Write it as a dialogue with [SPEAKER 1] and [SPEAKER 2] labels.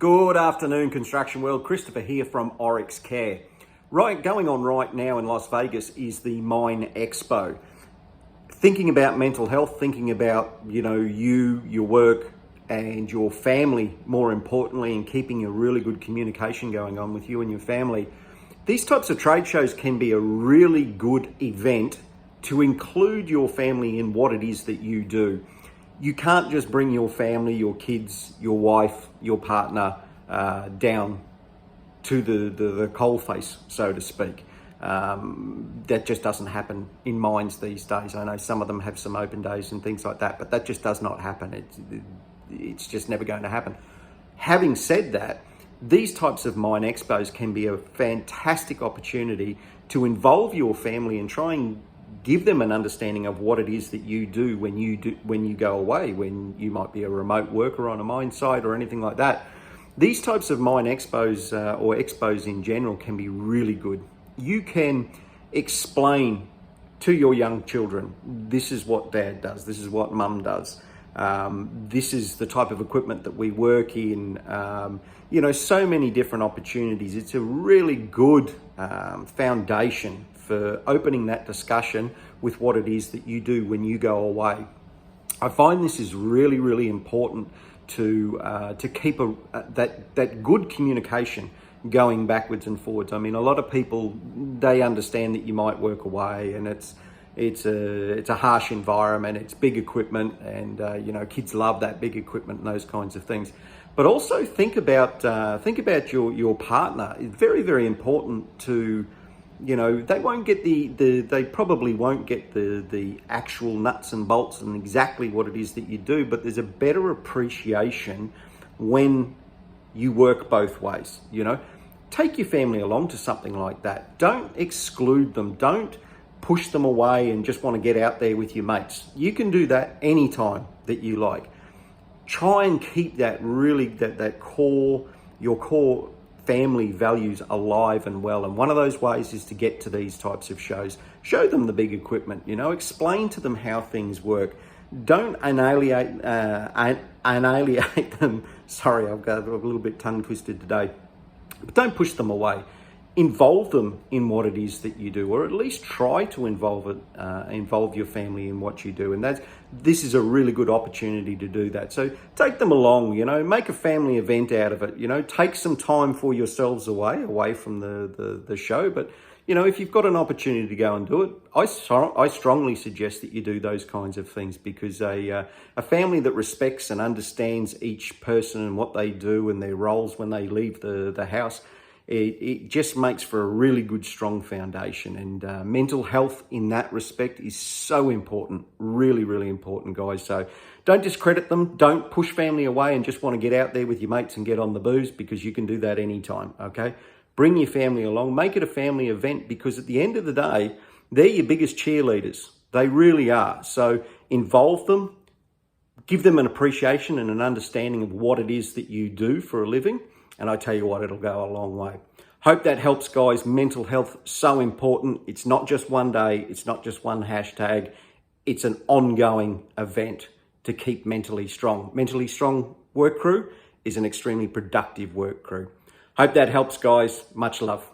[SPEAKER 1] Good afternoon, construction world. Christopher here from Oryx Care. Going on right now in Las Vegas is the Mine Expo. Thinking about mental health, thinking about, you, your work, and your family, more importantly, and keeping a really good communication going on with you and your family. These types of trade shows can be a really good event to include your family in what it is that you do. You can't just bring your family, your kids, your wife, your partner down to the coalface, so to speak. That just doesn't happen in mines these days. I know some of them have some open days and things like that, but that just does not happen. It's just never going to happen. Having said that, these types of mine expos can be a fantastic opportunity to involve your family and try and give them an understanding of what it is that you do when you go away, when you might be a remote worker on a mine site or anything like that. These types of mine expos or expos in general can be really good. You can explain to your young children, this is what dad does, this is what mum does. This is the type of equipment that we work in. So many different opportunities. It's a really good foundation for opening that discussion with what it is that you do when you go away. I find this is really, really important to keep that good communication going backwards and forwards. I mean, a lot of people, they understand that you might work away and it's a harsh environment, it's big equipment, and kids love that big equipment and those kinds of things. But also think about your partner. It's very, very important to, they won't get they probably won't get the actual nuts and bolts and exactly what it is that you do, but there's a better appreciation when you work both ways. Take your family along to something like that. Don't exclude them. Don't push them away and just want to get out there with your mates. You can do that anytime that you like. Try and keep that your core family values alive and well. And one of those ways is to get to these types of shows. Show them the big equipment, explain to them how things work. Don't annihilate them. Sorry, I've got a little bit tongue twisted today. But don't push them away. Involve them in what it is that you do, or at least try to involve your family in what you do. And this is a really good opportunity to do that. So take them along, make a family event out of it, take some time for yourselves away from the show. But, if you've got an opportunity to go and do it, I strongly suggest that you do those kinds of things, because a family that respects and understands each person and what they do and their roles when they leave the house, it just makes for a really good, strong foundation. And mental health in that respect is so important, really, really important, guys. So don't discredit them. Don't push family away and just want to get out there with your mates and get on the booze, because you can do that anytime, okay? Bring your family along. Make it a family event, because at the end of the day, they're your biggest cheerleaders. They really are. So involve them. Give them an appreciation and an understanding of what it is that you do for a living. And I tell you what, it'll go a long way. Hope that helps, guys. Mental health, so important. It's not just one day. It's not just one hashtag. It's an ongoing event to keep mentally strong. Mentally strong work crew is an extremely productive work crew. Hope that helps, guys. Much love.